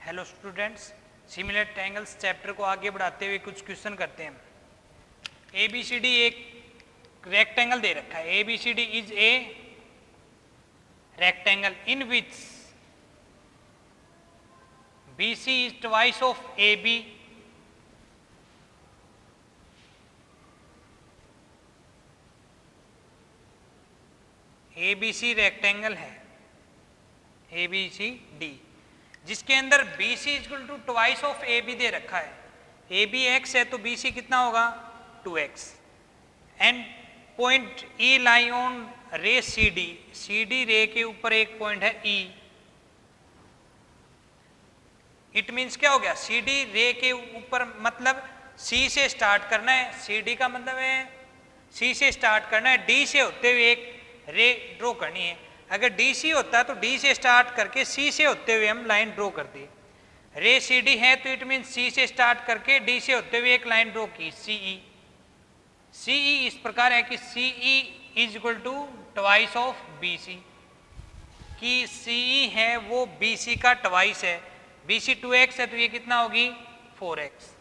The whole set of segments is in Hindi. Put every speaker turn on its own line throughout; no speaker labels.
Hello students, similar triangles chapter को आगे बढ़ाते हुए कुछ क्वेश्चन करते हैं। ए बी सी डी एक रेक्टेंगल दे रखा है। A B C D is a rectangle in which B C is twice of A B A B C rectangle है ए बी सी डी, जिसके अंदर B C equal to twice of A B दे रखा है। ए बी एक्स है तो बी सी कितना होगा 2x and point E lie on ray C D. C D रे के ऊपर एक पॉइंट है ई। इट मीन्स क्या हो गया, सी डी रे के ऊपर मतलब सी से स्टार्ट करना है। सी डी का मतलब है सी से स्टार्ट करना है, डी से होते हुए एक रे ड्रॉ करनी है। अगर डी सी होता तो डी से स्टार्ट करके सी से होते हुए हम लाइन ड्रॉ कर दी। रे सी डी है तो इट मीन सी से स्टार्ट करके डी से होते हुए एक लाइन ड्रॉ की सीई। सीई इस प्रकार है कि C E is equal to twice of B C, कि सीई है वो बी सी का ट्वाइस है। बी सी 2x है तो ये कितना होगी 4x।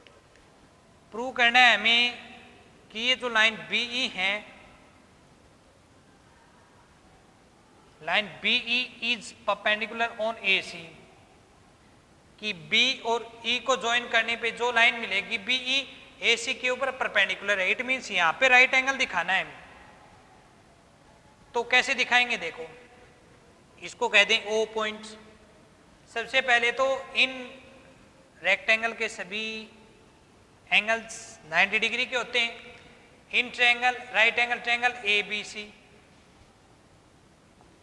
प्रूव करना है हमें कि ये जो लाइन बीई है, line BE is perpendicular on A C, कि बी और ई को ज्वाइन करने पे जो लाइन मिलेगी बीई ए सी के ऊपर परपेंडिकुलर है। इट मीन्स यहां पे राइट एंगल दिखाना है हमें। तो कैसे दिखाएंगे, देखो इसको कह दें ओ पॉइंट। सबसे पहले तो इन रेक्टेंगल के सभी एंगल्स 90 डिग्री के होते हैं। In triangle right angle triangle A B C,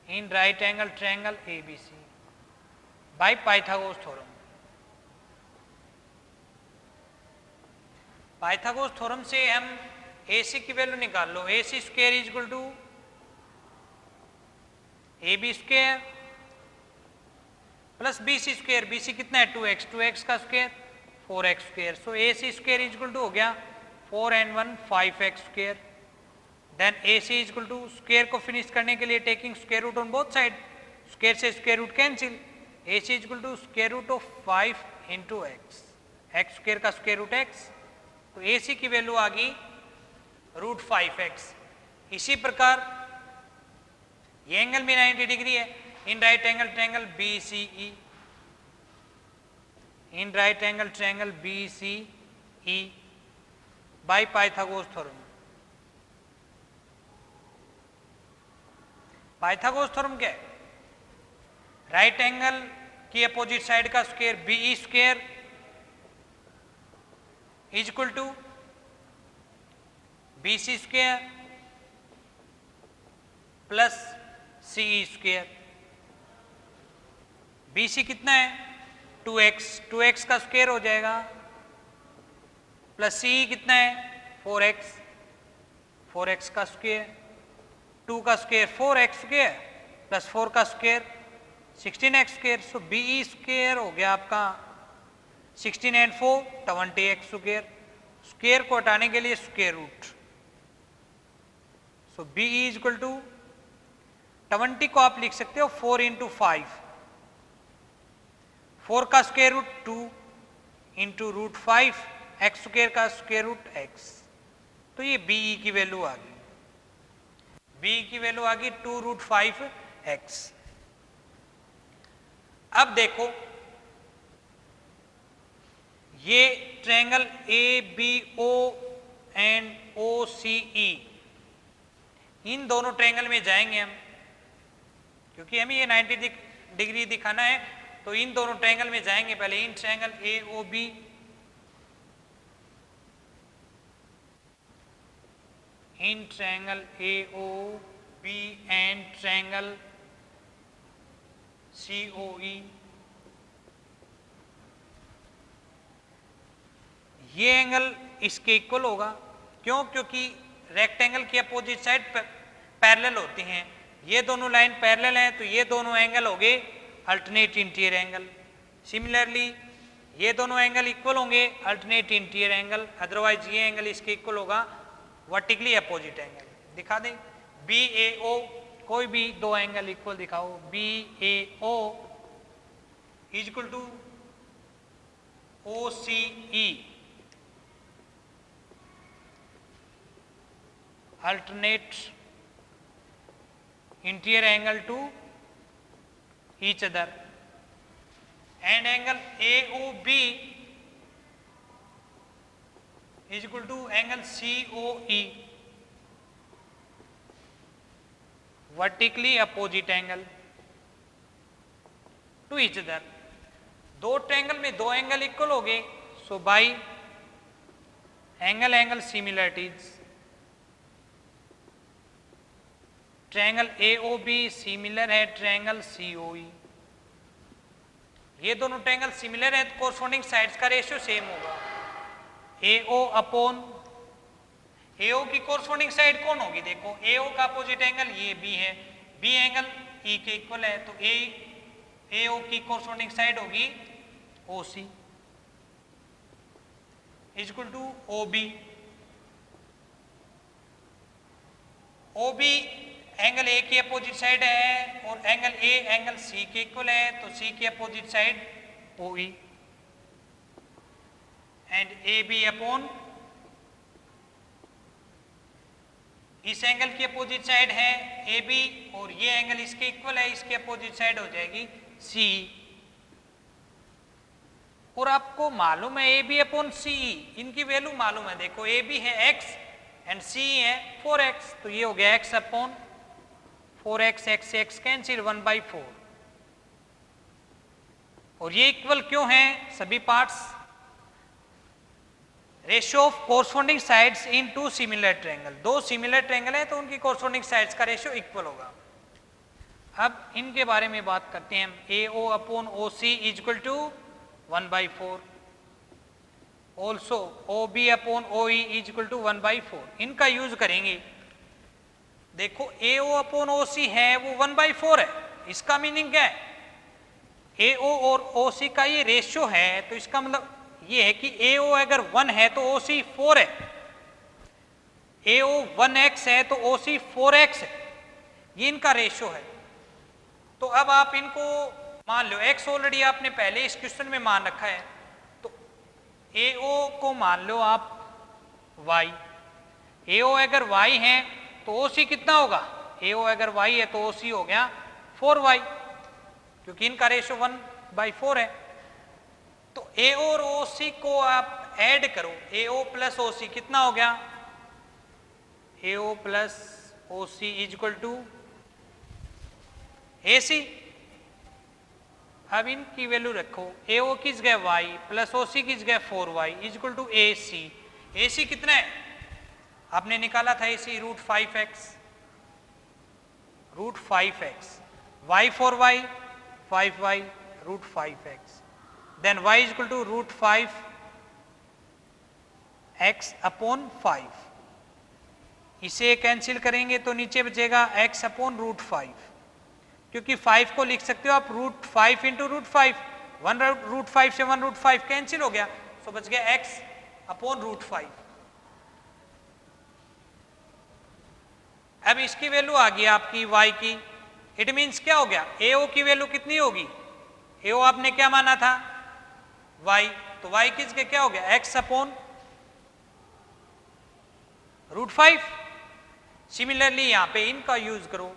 in right angle triangle A B C by Pythagoras theorem. Pythagoras theorem से हम ए सी की वैल्यू निकाल लो। A C square is equal to A B square plus B C square. B C कितना है 2x, 2x का square 4x square. So A C square is equal to हो गया 4 and 1 5x square. Then A C is equal to square को फिनिश करने के लिए taking square root on both side, square से square root cancel. A C is equal to square root of 5 into x, x square का स्क्वायर रूट एक्स। तो ए सी की वैल्यू आ गई रूट 5x। इसी प्रकार ये एंगल भी 90 डिग्री है। In right angle triangle B C E, in right angle triangle B C E by Pythagoras theorem. Pythagoras theorem क्या है, राइट एंगल की अपोजिट साइड का square B E square is equal to B C square plus C E square. B C कितना है 2x, 2x का स्क्वायर हो जाएगा प्लस सीई कितना है 4x, 4x का स्क्वायर, 2 का स्क्वायर 4x स्क्वायर प्लस 4 का square 16x square. So B E square हो गया आपका 16 and 4 20x स्क्वायर। स्क्वायर को हटाने के लिए square root. So B E is equal to 20 को आप लिख सकते हो 4 इंटू 5, 4 का square root 2 into root 5 X square का स्क्वायर रूट एक्स। तो ये बीई की वैल्यू आ गई, बीई की वैल्यू आ गई 2 रूट 5 एक्स। अब देखो ये triangle A B O and O C E, इन दोनों ट्रायंगल में जाएंगे हम, क्योंकि हमें ये 90 डिग्री दिखाना है। तो इन दोनों ट्रायंगल में जाएंगे पहले। In triangle A O B, in triangle A O B and triangle C O E. ये एंगल इसके इक्वल होगा। क्यों? क्योंकि रेक्टेंगल की अपोजिट साइड पैरेलल होती हैं। ये दोनों लाइन पैरेलल हैं तो ये दोनों एंगल हो गए अल्टरनेट इंटीरियर एंगल। सिमिलरली ये दोनों एंगल इक्वल होंगे अल्टरनेट इंटीरियर एंगल, अदरवाइज ये एंगल इसके इक्वल होगा वर्टिकली अपोजिट एंगल। दिखा दें बी ए ओ, कोई भी दो एंगल इक्वल दिखाओ। B A O is equal to OCE alternate interior angle to each other, and angle AOB is equal to angle COE, vertically opposite angle to each other. दो ट्रायंगल में दो एंगल इक्वल हो गए, so by angle angle similarities triangle AOB similar है ट्रायंगल COE। ये दोनों ट्रायंगल सिमिलर है तो कोरस्पॉन्डिंग साइड्स का रेशियो सेम होगा। AO अपॉन AO की कोरस्पॉन्डिंग साइड कौन होगी? देखो AO का अपोजिट एंगल ये B है, B एंगल E के इक्वल है, तो AO की कोरस्पॉन्डिंग साइड होगी OC is equal to OB। OB angle A की अपोजिट साइड है और एंगल A एंगल C के इक्वल है, तो C की opposite side OE and AB upon इस एंगल की अपोजिट साइड है AB और ये एंगल इसके इक्वल है, इसकी अपोजिट साइड हो जाएगी CE। और आपको मालूम है AB अपॉन CE, इनकी वैल्यू मालूम है। देखो AB है x एंड CE है 4x, तो ये हो गया x अपॉन 4x, x से x कैंसिल 1/4। और ये इक्वल क्यों है? सभी parts ratio of corresponding sides in two similar triangle, दो सिमिलर ट्रायंगल है तो उनकी कोरस्पॉन्डिंग साइड्स का रेशियो इक्वल होगा। अब इनके बारे में बात करते हैं हम। AO upon OC is equal to 1/4, also OB upon OE is equal to 1/4। इनका यूज करेंगे। देखो AO अपॉन OC है वो 1/4 है, इसका मीनिंग क्या है? AO और OC का ये रेशियो है, तो इसका मतलब ये है कि AO अगर 1 है तो OC 4 है, AO 1x है तो OC 4x है, ये इनका रेशियो है। तो अब आप इनको मान लो x ऑलरेडी आपने पहले इस क्वेश्चन में मान रखा है, तो AO को मान लो आप y, AO अगर y है तो OC कितना होगा? AO अगर y है तो OC हो गया 4y, क्योंकि इनका रेशियो 1/4 है। तो AO और OC को आप ऐड करो, AO प्लस OC कितना हो गया? AO plus OC is equal to AC। अब इनकी वैल्यू रखो, AO की जगह y प्लस OC की जगह 4y is equal to AC। AC कितना है? आपने निकाला था AC √5x, √5x, y 4y 5y √5x, then y is equal to √5x upon 5। इसे कैंसिल करेंगे तो नीचे बचेगा x अपॉन √5, क्योंकि 5 को लिख सकते हो आप √5 इंटू √5, 1 √5 से 1 √5 कैंसिल हो गया, तो बच गया x अपॉन √5। अब इसकी वैल्यू आ गई आपकी y की, इट मीन्स क्या हो गया? AO की वैल्यू कितनी होगी? AO आपने क्या माना था? y, तो y की जगह क्या हो गया? x upon √5। सिमिलरली यहां पे इनका यूज करो,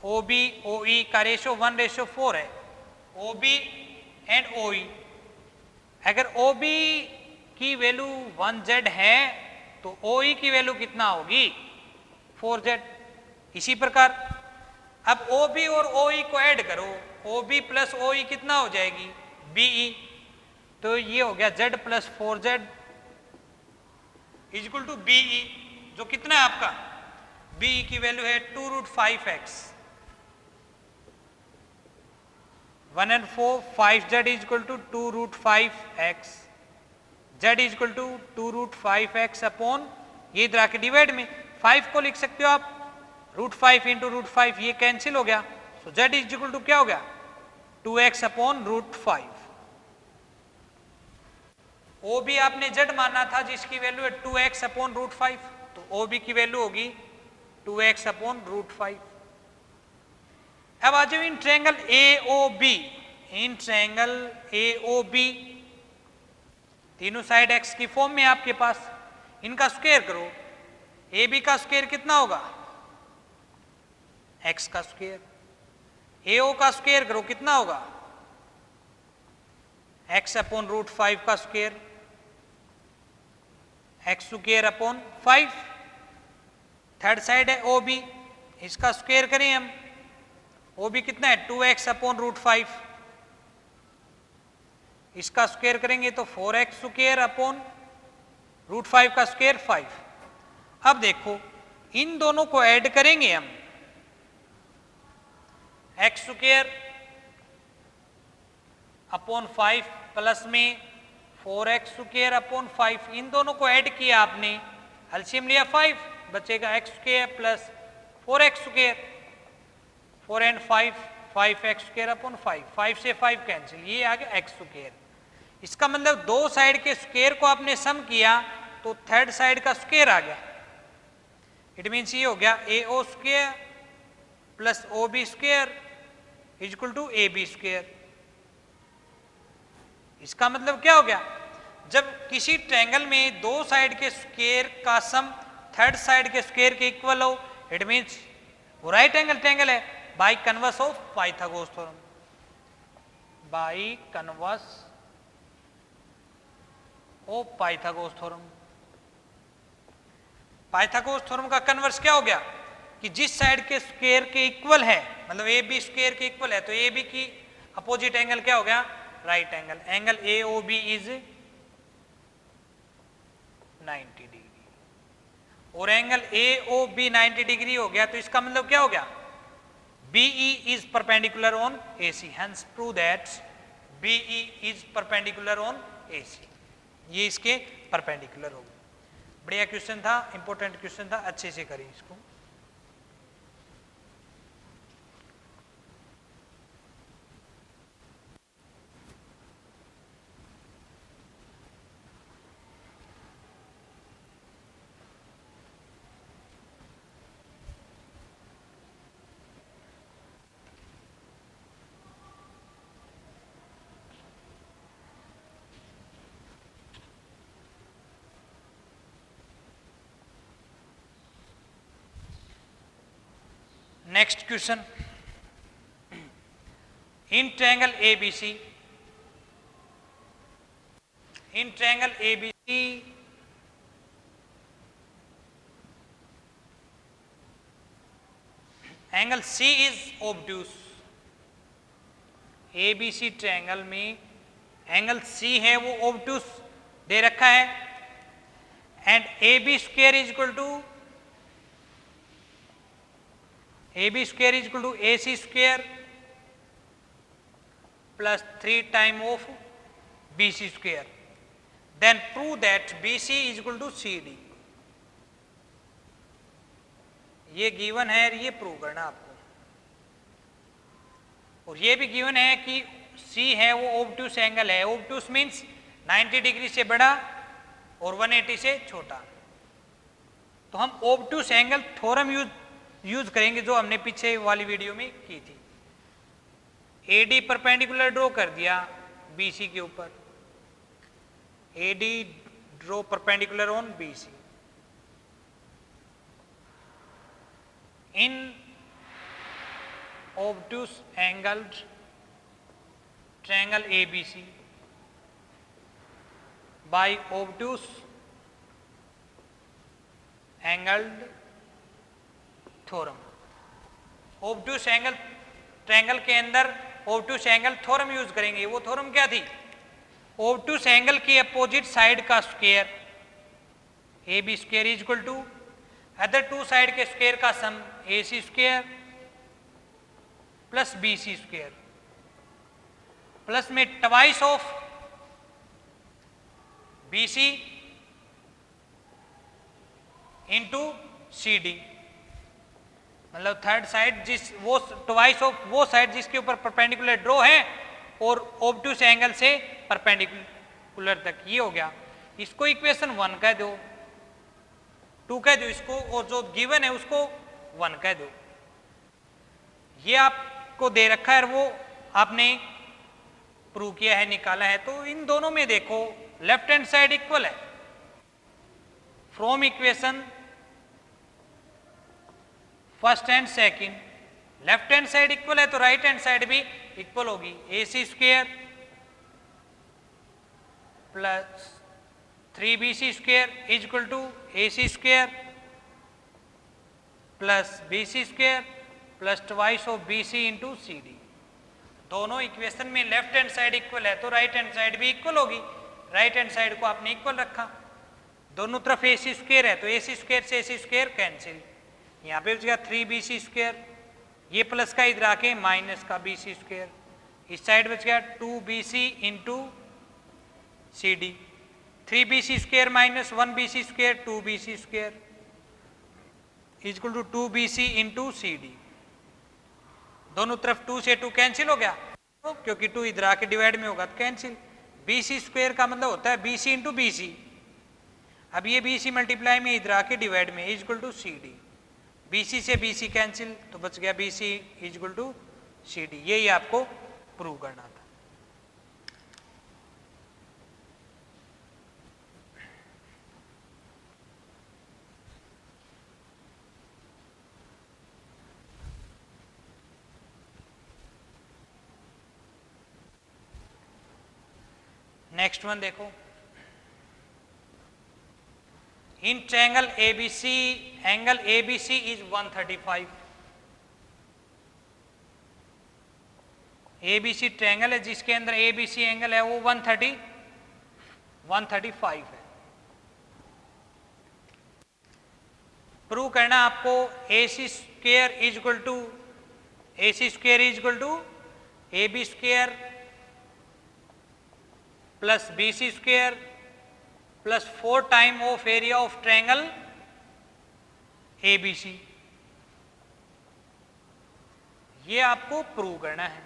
OB OE का रेशियो 1/4 है, OB एंड OE। अगर OB की वैल्यू 1z है तो OE की वैल्यू कितना होगी? 4z। इसी प्रकार अब OB और OE को ऐड करो, OB प्लस OE कितना हो जाएगी? BE। तो ये हो गया z plus 4z is equal to BE, जो कितना है आपका? BE की वैल्यू है 2√5x, 1 and 4 5z is equal to 2√5x, z is equal to 2√5x upon ये इधर आके डिवाइड में 5 को लिख सकते हो आप √5 इंटू √5, ये कैंसिल हो गया, सो z इज इक्वल टू क्या हो गया? 2x upon √5। OB आपने z माना था जिसकी वैल्यू है 2x अपॉन √5, तो OB की वैल्यू होगी 2x अपॉन √5। अब आ जाओ in triangle AOB, in triangle AOB तीनों साइड एक्स की फॉर्म में आपके पास, इनका स्क्वायर करो, ए बी का स्क्वायर कितना होगा, एक्स का स्क्वायर, ए ओ का स्क्वायर करो कितना होगा, एक्स अपॉन रूट 5 का square, x square upon 5। Third side है ओ बी, इसका स्क्वायर करें हम, ओ बी कितना है 2x अपॉन रूट 5, इसका स्क्वायर करेंगे तो 4x स्क्वायर अपॉन रूट 5 का स्क्वायर 5। अब देखो इन दोनों को ऐड करेंगे हम, एक्स स्क्वायर अपॉन 5 प्लस में 4x स्क्वायर अपॉन 5, इन दोनों को ऐड किया आपने, एलसीएम लिया 5, बचेगा x square plus 4x square, 4 and 5, 5x square upon 5, 5 से 5 कैंसिल, ये आ गया एक्स स्क्वायर। इसका मतलब दो साइड के स्क्वायर को आपने सम किया तो थर्ड साइड का स्क्वायर आ गया। इट मीन्स ये हो गया A O square plus O B square is equal to A B square. इसका मतलब क्या हो गया, जब किसी ट्रायंगल में दो साइड के स्क्वायर का सम थर्ड साइड के स्क्वायर के इक्वल हो, इट मीन्स वो राइट एंगल ट्रायंगल है by converse of Pythagoras theorem, by converse of Pythagoras theorem. Pythagoras theorem का कन्वर्स क्या हो गया कि जिस साइड के स्क्वायर के इक्वल है, मतलब ए बी स्क्वायर के इक्वल है, तो ए बी की अपोजिट एंगल क्या हो गया, right angle, angle A O B is 90 degree, और angle A O B 90 degree हो गया, तो इसका मतलब क्या हो गया, BE is perpendicular on AC, hence prove that BE is perpendicular on AC, ये इसके परपेंडिकुलर हो गया। बढ़िया क्वेश्चन था, इंपॉर्टेंट क्वेश्चन था, अच्छे से करिए इसको। Next question, in triangle ABC, in triangle ABC angle C is obtuse, ABC triangle में एंगल C है वो obtuse दे रखा है, and AB square is equal to AB square is equal to AC square plus 3 times of BC square. Then prove that BC is equal to CD. ये गिवन है, ये प्रूव करना आपको, और ये भी गिवन है कि C है वो ओब्ट्यूस एंगल है, ओब्ट्यूस मीन्स 90 डिग्री से बड़ा और 180 से छोटा। तो हम ओब्ट्यूस एंगल थ्योरम यूज करेंगे जो हमने पीछे वाली वीडियो में की थी। एडी परपेंडिकुलर ड्रॉ कर दिया बीसी के ऊपर, A D draw perpendicular on B C, in obtuse angled triangle A B C by obtuse angled theorem. Obtuse angle triangle के अंदर ऑब्ट्यूस एंगल थ्योरम यूज करेंगे। वो थ्योरम क्या थी, ऑब्ट्यूस एंगल की अपोजिट साइड का square A B square is equal to other to side के स्क्वायर का sum A C square plus B C square plus में twice of B C into C D, मतलब थर्ड साइड जिस वो ट्वाइस ऑफ वो साइड जिसके ऊपर परपेंडिकुलर ड्रॉ है और ऑब्ट्यूस एंगल से परपेंडिकुलर तक, ये हो गया। इसको इक्वेशन 1 कह दो, 2 कह दो इसको, और जो गिवन है उसको 1 कह दो। ये आपको दे रखा है, वो आपने प्रूव किया है, निकाला है। तो इन दोनों में देखो लेफ्ट हैंड साइड इक्वल है, from equation first and second, left hand side equal है तो राइट हैंड साइड भी इक्वल होगी। AC square plus 3BC square is equal to AC square plus BC square plus twice of BC into CD। दोनों इक्वेशन में लेफ्ट हैंड साइड इक्वल है तो राइट हैंड साइड भी इक्वल होगी। राइट हैंड साइड को आपने इक्वल रखा, दोनों तरफ AC स्क्वेयर है तो AC स्क्वेयर से AC स्क्वेयर कैंसिल, यहाँ पे बचेगा 3BC स्क्वेयर, ये प्लस का इधर आके माइनस का BC स्क्वेयर, इस साइड बच गया 2BC into CD, 3BC square minus 1BC square 2BC square is equal to 2BC into CD। दोनों तरफ 2 से 2 कैंसिल हो गया, तो क्योंकि 2 इधर आके डिवाइड में होगा तो कैंसिल। BC स्क्वेयर का मतलब होता है BC इंटू BC, अब ये BC मल्टीप्लाई में इधर आके डिवाइड में is equal to CD, BC से BC कैंसिल तो बच गया BC is equal to CD। यही आपको प्रूव करना था। नेक्स्ट वन देखो, in triangle ABC angle ABC is 135। ABC triangle है जिसके अंदर ABC एंगल है वो 135 है। प्रूव करना आपको AC square is equal to AC square is equal to AB square plus BC square plus 4 time of area of triangle ABC। ये आपको प्रूव करना है।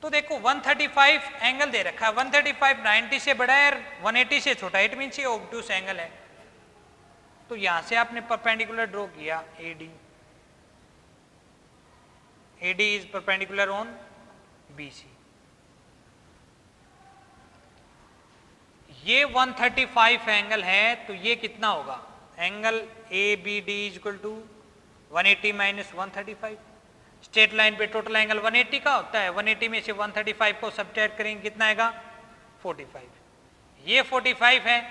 तो देखो 135 एंगल दे रखा है, 135 90 से बड़ा है, 180 से छोटा है, इट मीन्स ये ऑब्टूस एंगल है। तो यहां से आपने परपेंडिकुलर ड्रॉ किया AD is perpendicular on BC। ये 135 एंगल है तो ये कितना होगा, angle ABD is equal to 180 minus 135। Straight line पे टोटल एंगल 180 का होता है, 180 में से 135 को सब्ट्रैक्ट करेंगे कितना आएगा 45। ये 45 है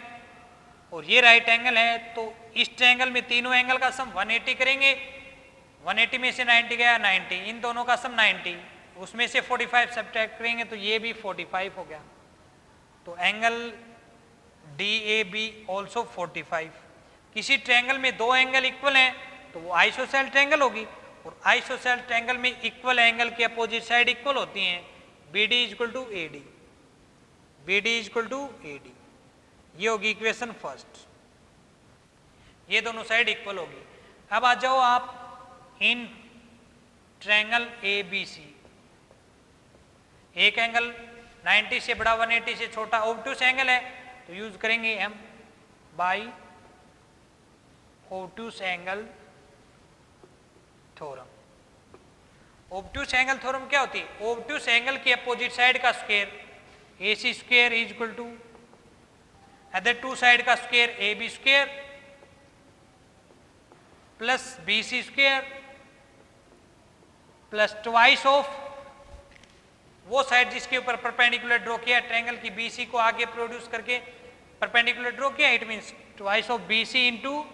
और ये राइट एंगल है, तो इस ट्रायंगल में तीनों एंगल का सम 180 करेंगे, 180 में से 90 गया 90, इन दोनों का सम 90, उसमें से 45 सब्ट्रैक्ट करेंगे तो ये भी 45 हो गया। तो एंगल DAB ऑल्सो 45। किसी ट्रायंगल में दो एंगल इक्वल हैं तो वो आइसोसेल ट्रायंगल होगी, और आइसोसेल ट्रायंगल में इक्वल एंगल की अपोजिट साइड इक्वल होती हैं। BD is equal to AD, BD is equal to AD, ये होगी इक्वेशन फर्स्ट, ये दोनों साइड इक्वल होगी। अब आ जाओ आप इन ट्रायंगल ABC, एक एंगल 90 से बड़ा 180 से छोटा ऑब्टूस एंगल है तो यूज करेंगे M by obtuse angle theorem. Obtuse angle theorem क्या होती है, ऑब्टूस एंगल की अपोजिट साइड का square AC square is equal to other to side का square AB square plus BC square plus twice of वो साइड जिसके ऊपर परपेंडिकुलर ड्रॉ किया ट्रायंगल की BC को आगे प्रोड्यूस करके परपेंडिकुलर ड्रॉ किया, it means twice of BC into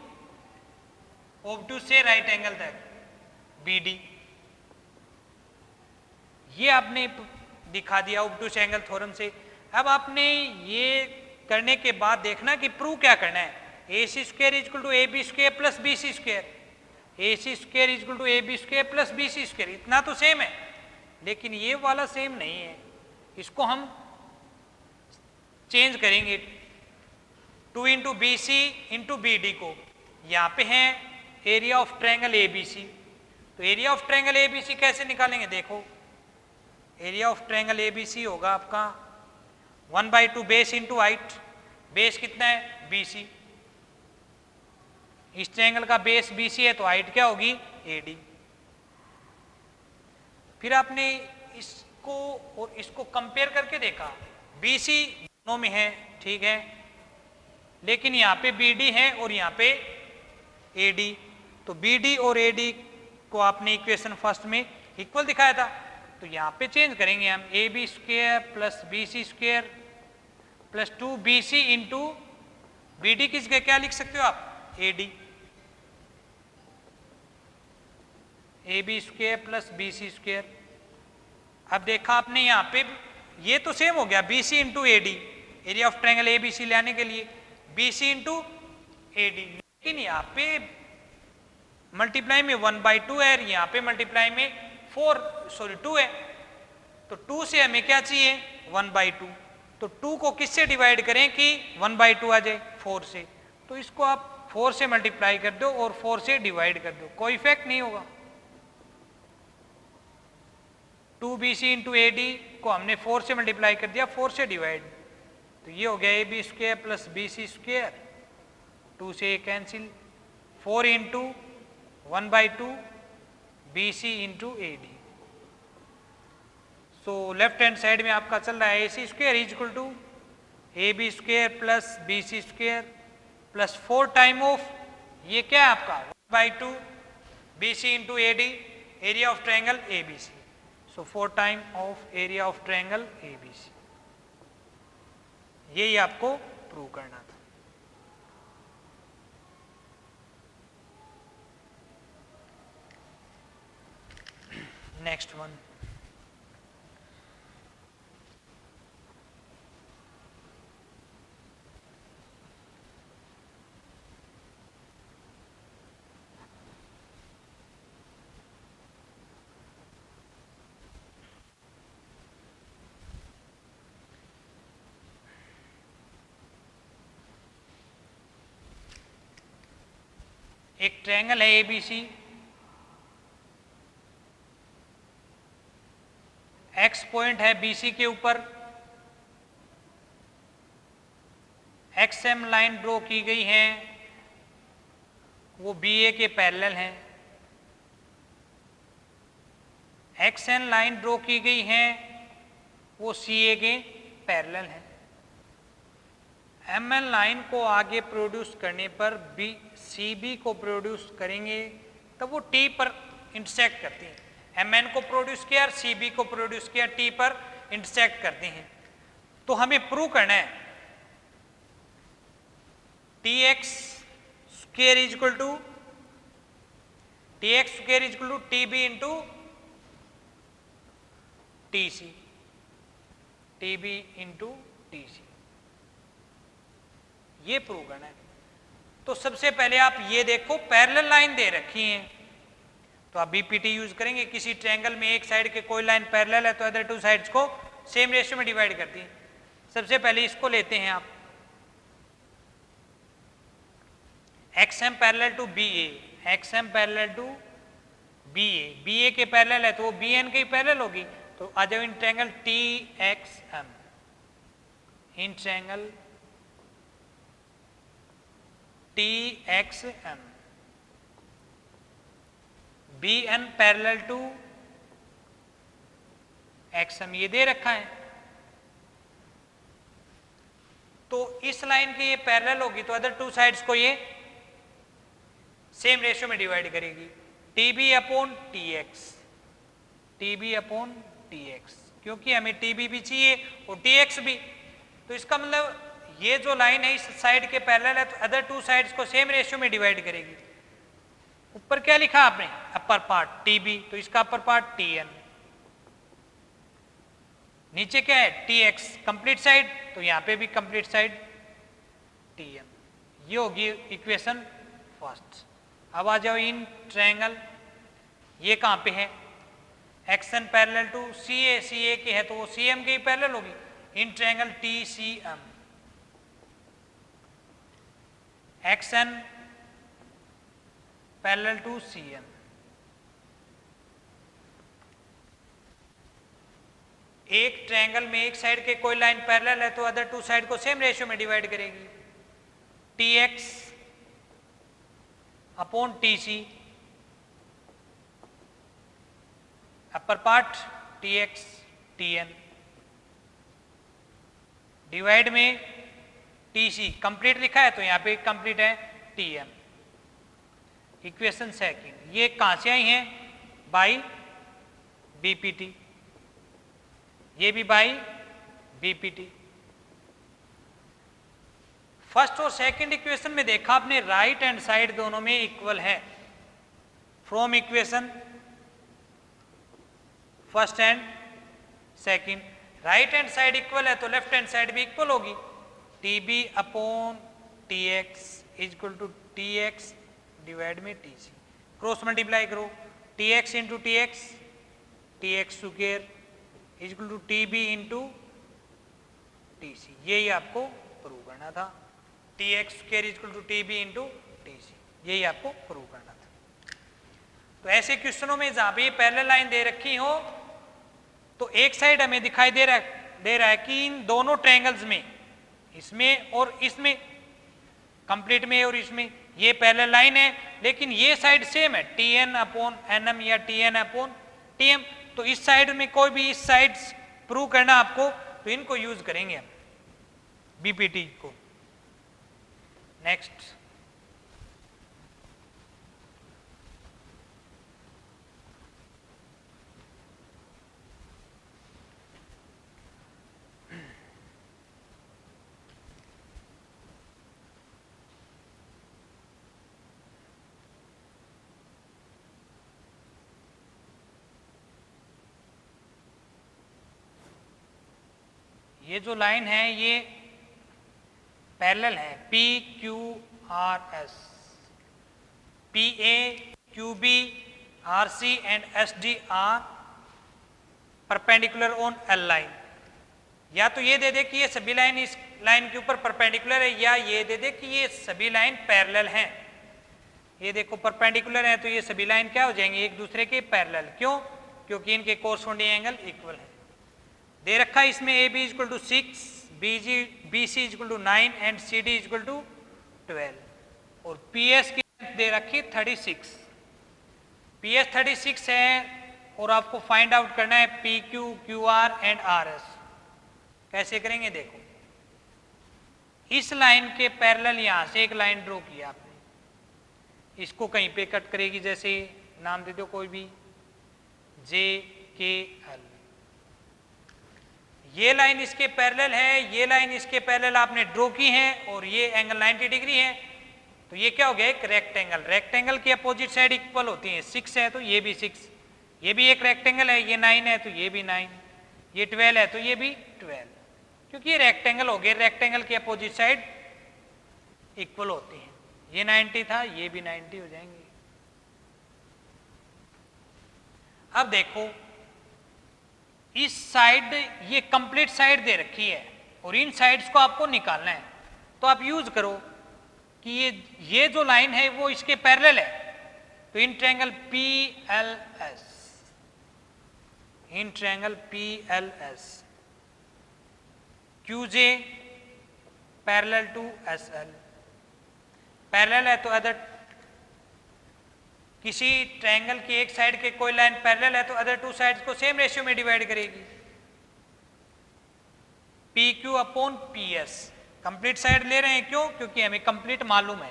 obtuse से राइट एंगल तक BD। ये आपने दिखा दिया ऑब्टूस एंगल थ्योरम से। अब आपने ये करने के बाद देखना कि प्रूव क्या करना है, AC square is equal to AB square plus BC square, AC square is equal to AB square plus BC square, इतना तो सेम है, लेकिन ये वाला सेम नहीं है, इसको हम चेंज करेंगे 2 इंटू BC इंटू BD को। यहाँ पे है एरिया ऑफ ट्रायंगल ABC, तो एरिया ऑफ ट्रायंगल ABC कैसे निकालेंगे, देखो एरिया ऑफ ट्रायंगल ABC होगा आपका 1/2 बेस इंटू हाइट, बेस कितना है BC, इस ट्रायंगल का बेस BC है तो हाइट क्या होगी AD। फिर आपने इसको और इसको कंपेयर करके देखा, BC दोनों में है, ठीक है, लेकिन यहाँ पे BD है और यहाँ पे AD, तो BD और AD को आपने इक्वेशन फर्स्ट में इक्वल दिखाया था, तो यहाँ पे चेंज करेंगे हम, AB square plus BC square plus 2BC into BD किस जगह क्या लिख सकते हो आप, AD, AB square plus BC square. अब देखा आपने यहाँ पे ये तो सेम हो गया, BC into AD, area of triangle ABC लाने के लिए BC इंटू AD, लेकिन यहाँ पे मल्टीप्लाई में 1/2 है, यहाँ पे मल्टीप्लाई में 2 है, तो 2 से हमें क्या चाहिए, 1/2, तो 2 को किससे डिवाइड करें कि 1/2 आ जाए, 4 से, तो इसको आप 4 से मल्टीप्लाई कर दो और 4 से डिवाइड कर दो, कोई इफेक्ट नहीं होगा। 2BC इंटू AD को हमने 4 से मल्टीप्लाई कर दिया, 4 से डिवाइड, तो ये हो गया AB square plus BC square, 2 से ये cancel, 4 into 1/2 BC into AD। So left hand side में आपका चल रहा है AC square is equal to AB square plus BC square plus 4 time of ये क्या है आपका 1/2 BC into AD, area of triangle ABC, so 4 time of area of triangle ABC, यही आपको प्रूव करना था। नेक्स्ट वन, एक ट्रायंगल है ABC, X पॉइंट है BC के ऊपर, XM लाइन ड्रॉ की गई है, वो BA के पैरेलल है, XN लाइन ड्रॉ की गई है, वो CA के पैरेलल है। MN लाइन को आगे प्रोड्यूस करने पर CB को प्रोड्यूस करेंगे तब वो T पर इंटरसेक्ट करती हैं, MN को प्रोड्यूस किया और CB को प्रोड्यूस किया, T पर इंटरसेक्ट करते हैं, तो हमें प्रूव करना है TX square is equal to TB into TC, TB into TC, ये प्रूव करना है। तो सबसे पहले आप ये देखो पैरेलल लाइन दे रखी है, तो आप BPT यूज करेंगे, किसी ट्रायंगल में एक साइड के कोई लाइन पैरेलल है तो अदर 2 साइड्स को सेम रेशियो में डिवाइड करती है। सबसे पहले इसको लेते हैं आप, XM parallel to BA, XM parallel to BA, BA के पैरेलल है तो वो BN के पैरेलल होगी, तो आ जाओ in triangle TXM, in triangle TXM, BN parallel to XM, ये दे रखा है, तो इस लाइन के ये पैरेलल होगी तो अदर 2 साइड्स को ये सेम रेशियो में डिवाइड करेगी, TB upon TX, TB upon TX, क्योंकि हमें TB भी चाहिए और TX भी, तो इसका मतलब ये जो लाइन है इस साइड के पैरेलल है तो अदर 2 साइड्स को सेम रेशियो में डिवाइड करेगी। ऊपर क्या लिखा आपने, अपर पार्ट TB, तो इसका अपर पार्ट TN, नीचे क्या है TX कंप्लीट साइड, तो यहाँ पे भी कंप्लीट साइड TM, ये होगी इक्वेशन फर्स्ट। अब आ जाओ इन ट्रायंगल, ये कहाँ पे है, XN parallel to CA, CA के है तो वो CM के ही पैरेलल होगी, in triangle TCM, XN parallel to CM, एक ट्रायंगल में एक साइड के कोई लाइन पैरेलल है तो अदर 2 साइड को सेम रेशियो में डिवाइड करेगी, TX upon TC, upper part TX TN, divide में टीसी, कंप्लीट लिखा है तो यहाँ पे कंप्लीट है टीएम। इक्वेशन सेकंड, ये कहाँ से आई हैं? बाई बीपीटी, ये भी बाई बीपीटी। फर्स्ट और सेकंड इक्वेशन में देखा आपने राइट हैंड साइड दोनों में इक्वल है। From equation first and second, right hand side equal है तो लेफ्ट हैंड साइड भी इक्वल होगी। T B upon T X is equal to T X divide में टी सी, क्रॉस मल्टीप्लाई करो, T X into T X square is equal to T B into T C. यही आपको प्रूव करना था, T X square is equal to T B into T C, यही आपको प्रूव करना था। तो ऐसे क्वेश्चनों में जहां भी पैरेलल लाइन दे रखी हो तो एक साइड हमें दिखाई दे रहा है कि इन दोनों ट्रायंगल्स में, इसमें और इसमें, कंप्लीट में और इसमें, ये पैरेलल लाइन है, लेकिन ये साइड सेम है, T N upon N M या T N upon T M. तो इस साइड में कोई भी इस साइड प्रूव करना आपको, तो इनको यूज करेंगे हम बीपीटी को। नेक्स्ट, ये जो लाइन है ये पैरेलल है, P Q R S, P A Q B R C and S D are perpendicular on L line. या तो ये दे दे कि ये सभी लाइन इस लाइन के ऊपर परपेंडिकुलर है, या ये दे दे कि ये सभी लाइन पैरेलल हैं। ये देखो परपेंडिकुलर है तो ये सभी लाइन क्या हो जाएंगे? एक दूसरे के पैरेलल। क्यों? क्योंकि इनके कोरस्पोंडिंग एंगल इक्वल है। दे रखा है इसमें A B equal to 6, B C equal to 9 and C D equal to 12 और पी एस की दे रखी 36। पी एस 36 है और आपको फाइंड आउट करना है P Q Q R and R S. कैसे करेंगे? देखो, इस लाइन के पैरेलल यहां से एक लाइन ड्रॉ किया आपने, इसको कहीं पे कट करेगी, जैसे नाम दे दो कोई भी, जे के एल। ये लाइन इसके पैरेलल है, ये लाइन इसके पैरेलल आपने ड्रॉ की है और ये एंगल 90 डिग्री है, तो ये क्या हो गया? एक रेक्टेंगल। रेक्टेंगल की अपोजिट साइड इक्वल होती है, 6 है तो ये भी 6, ये भी एक रेक्टेंगल है, ये 9 है तो ये भी 9, ये 12 है तो ये भी 12, क्योंकि ये रेक्टेंगल हो गए, रेक्टेंगल की अपोजिट साइड इक्वल होती है। ये 90 था, ये भी 90 हो जाएंगे। अब देखो, इस साइड ये कंप्लीट साइड दे रखी है और इन साइड्स को आपको निकालना है, तो आप यूज करो कि ये जो लाइन है वो इसके पैरेलल है, तो in triangle P L S, in triangle P L S Q J parallel to S L. Parallel है तो अदर, किसी ट्रायंगल की एक साइड के कोई लाइन पैरेलल है तो अदर टू साइड्स को सेम रेशियो में डिवाइड करेगी। P Q upon P S, complete side ले रहे हैं, क्यों? क्योंकि हमें कंप्लीट मालूम है।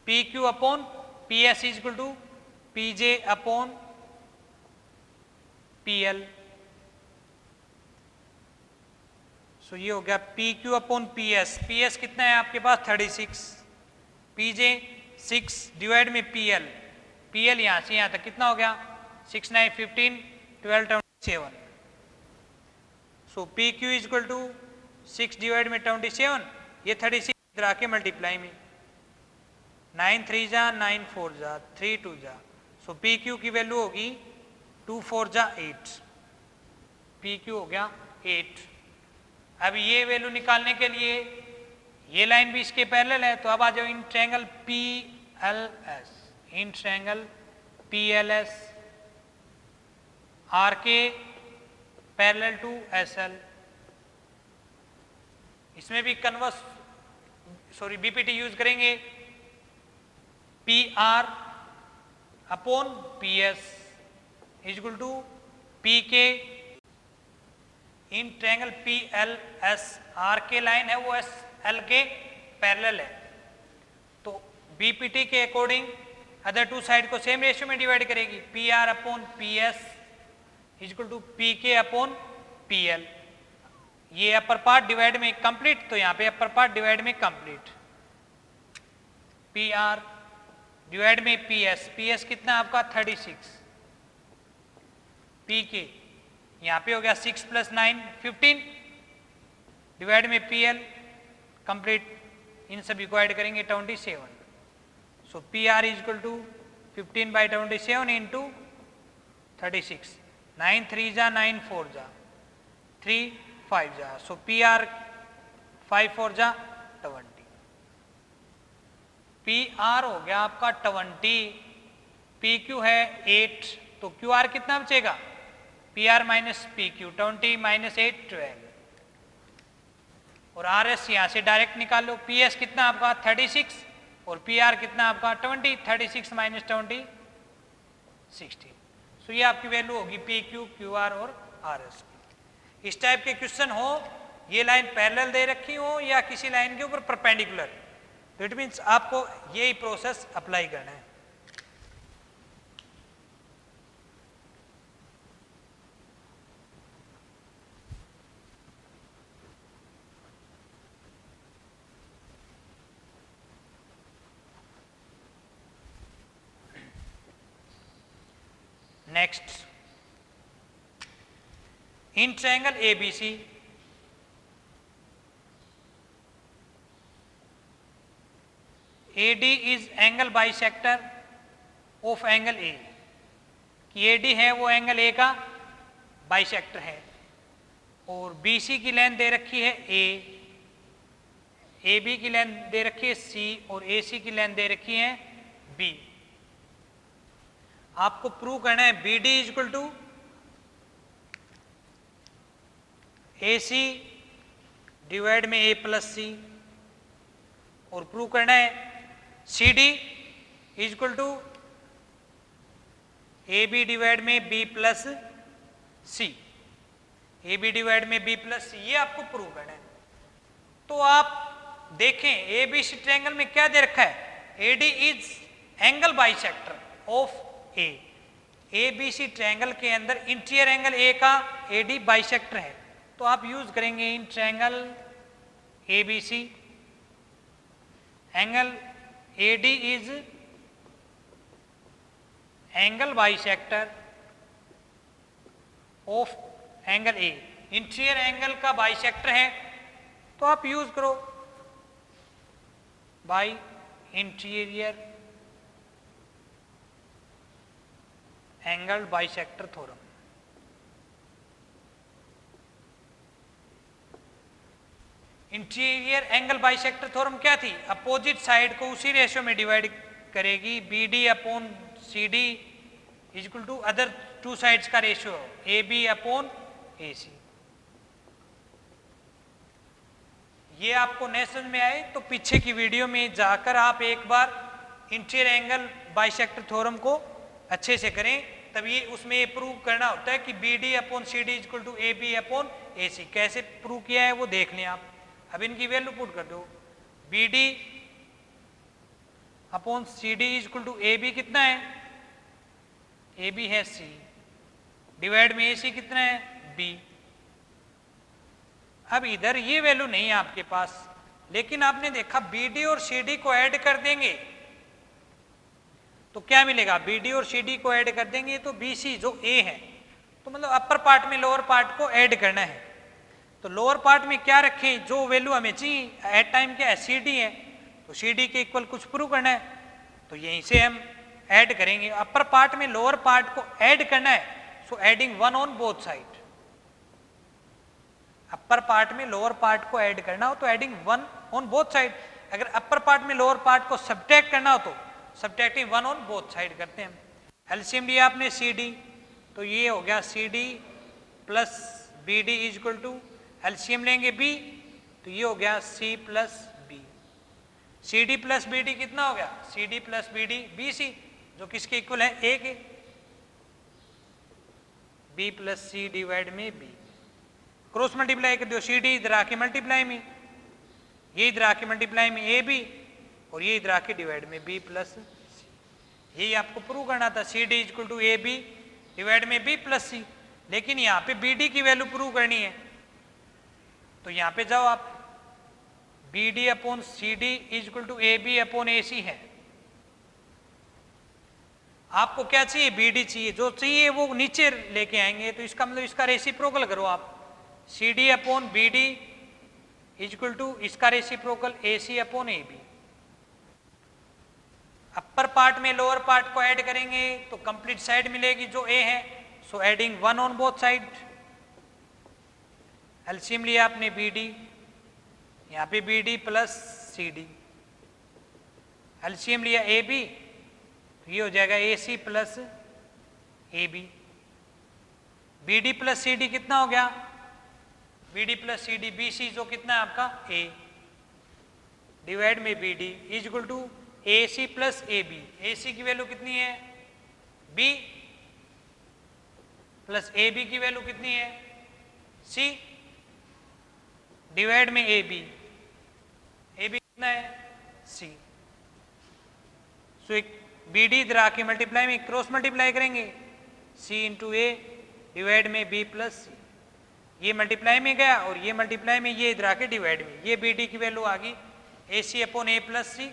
P Q upon P S is equal to P J upon P L. So ये हो गया P Q upon P S. P S कितना है आपके पास? 36, पी जे 6 डिवाइड में पी एल, पी एल यहां से यहां तक कितना हो गया? 6 9 15 12 27। So P Q is equal to 6 divide में 27, ये 36 इधर आके मल्टीप्लाई में 9 3 जा 9 4 जा 3 2 जा, सो पी क्यू की वैल्यू होगी 2 4 जा 8, पी क्यू हो गया 8। अब ये वैल्यू निकालने के लिए ये लाइन भी इसके पैरेलल है, तो अब आ जाओ in triangle P L S, in triangle P L S R के पैरेलल टू एस एल। इसमें भी कन्वर्स बीपीटी यूज करेंगे, P R upon P S is equal to P K in triangle P L S R के लाइन है वो एस एल के पैरेलल है, तो बीपीटी के अकॉर्डिंग अदर टू साइड को सेम रेशियो में डिवाइड करेगी, P R upon P S equal to P K upon P L. ये अपर पार्ट डिवाइड में कंप्लीट, तो यहाँ पे अपर पार्ट डिवाइड में कंप्लीट, पी आर डिवाइड में पी एस कितना आपका 36, पी के यहाँ पे हो गया 6 + 9 15 डिवाइड में पी एल कंप्लीट, इन सभी को ऐड करेंगे 27। So P R equal to 15/27 into 36, 9 3 जा 9 4 जा 3 5 जा, सो पी आर 5 4 जा 20, पी आर हो गया आपका 20, पी क्यू है 8, तो क्यू आर कितना बचेगा, P R minus P Q 20 - 8 12, और आर एस यहाँ से डायरेक्ट निकाल लो, पी एस कितना आपका 36 और पी आर कितना आपका 20, 36 - 20 60। सो ये आपकी वैल्यू होगी पी क्यू, क्यू आर और आर एस की। इस टाइप के क्वेश्चन हो, ये लाइन पैरेलल दे रखी हो या किसी लाइन के ऊपर परपेंडिकुलर, तो इट मीन्स आपको यही प्रोसेस अप्लाई करना है। Next, in triangle ABC AD is angle bisector of angle A, कि AD है वो एंगल ए का बाइसेक्टर है, और BC की लेंथ दे रखी है A, AB की लेंथ दे रखी है C और AC की लेंथ दे रखी है B। आपको प्रूव करना है BD equal to AC divide में A + C, और प्रूव करना है CD equal to AB divide में B + C, AB डिवाइड में B + C, ये आपको प्रूव करना है। तो आप देखें ABC ट्रायंगल में क्या दे रखा है, AD is angle bisector of A, ABC triangle के अंदर इंटीरियर एंगल A का AD बाइसेक्टर है, तो आप यूज करेंगे इन triangle ABC angle AD is angle bisector of angle A, interior angle का बाइसेक्टर है, तो आप यूज करो by interior angle bisector theorem. Interior angle bisector theorem क्या थी, अपोजिट साइड को उसी रेशियो में डिवाइड करेगी, BD upon CD equal to other two sides का रेशियो AB अपॉन AC। ये आपको नहीं समझ में आए तो पीछे की वीडियो में जाकर आप एक बार इंटीरियर एंगल बाइसेक्टर थ्योरम को अच्छे से करें, तब ये उसमें ये प्रूव करना होता है कि BD upon CD equal to AB upon AC। कैसे प्रूव किया है वो देख लें आप। अब इनकी वैल्यू पुट कर दो, BD upon CD equal to AB कितना है, AB है C, डिवाइड में AC कितना है B। अब इधर ये वैल्यू नहीं है आपके पास, लेकिन आपने देखा BD और CD को ऐड कर देंगे तो क्या मिलेगा, BD और CD को ऐड कर देंगे तो BC जो A है, तो मतलब अपर पार्ट में लोअर पार्ट को ऐड करना है। तो लोअर पार्ट में क्या रखें, जो वैल्यू हमें चाहिए एट टाइम क्या है CD है, तो CD के इक्वल कुछ प्रूव करना है, तो यहीं से हम ऐड करेंगे। अपर पार्ट में लोअर पार्ट को ऐड करना है, so adding 1 on both side. Upper part में लोअर पार्ट को ऐड करना हो तो एडिंग 1 ऑन बोथ साइड, अगर अपर पार्ट में लोअर पार्ट को सब्ट्रैक्ट करना हो तो सब्ट्रैक्टिंग 1 ऑन बोथ साइड करते हैं। एलसीएम लिया आपने CD, तो ये हो गया CD plus BD equal to LCM लेंगे B, तो ये हो गया C plus B। CD plus BD कितना हो गया, CD प्लस BD BC, जो किसके इक्वल है A के, B प्लस C डिवाइड में B। क्रॉस मल्टीप्लाई कर दो, सी डी इधर आके मल्टीप्लाई में, ये इधर आके मल्टीप्लाई में ए बी, और ये इधर आके डिवाइड में बी प्लस सी। यही आपको प्रूव करना था, C D equal to A B divide में बी प्लस सी। लेकिन यहाँ पे बी डी की वैल्यू प्रूव करनी है, तो यहाँ पे जाओ आप, B D upon C D equal to A B upon A C है। आपको क्या चाहिए, बी डी चाहिए, जो चाहिए वो नीचे लेके आएंगे, तो इसका मतलब इसका रेसिप्रोकल करो आप, C D upon B D equal to इसका reciprocal A C upon A B. Upper part में लोअर पार्ट को ऐड करेंगे तो कंप्लीट साइड मिलेगी जो ए है, so adding 1 on both side. LCM लिया आपने बी डी, यहाँ पे B D plus C D, LCM लिया ए बी, तो ये हो जाएगा A C plus A B. B D plus C D कितना हो गया, B D plus C D, B C जो कितना है आपका ए, डिवाइड में B D is equal to A C plus A B. A C की वैल्यू कितनी है बी, प्लस ए बी की वैल्यू कितनी है सी, डिवाइड में ए बी कितना है सी। सो एक बी डी इधर आके मल्टीप्लाई में क्रॉस मल्टीप्लाई करेंगे, सी इंटू ए डिवाइड में बी प्लस सी, ये मल्टीप्लाई में गया और ये मल्टीप्लाई में, ये इधर आके डिवाइड में, ये बी डी की वैल्यू आ गई A C upon A plus C.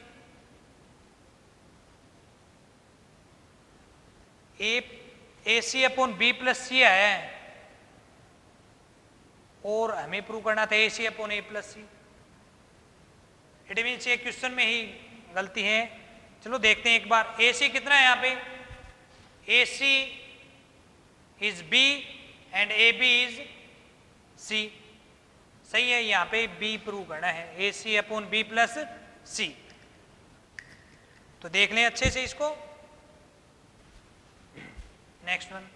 A C upon B plus C आया है, और हमें प्रूव करना था A C upon A plus C. It means ये क्वेश्चन में ही गलती है। चलो देखते हैं एक बार, ए सी कितना है यहाँ पे, A C is B and A B is C. सही है, यहाँ पे बी प्रूव करना है, A C upon B plus C. तो देख लें अच्छे से इसको। Next one,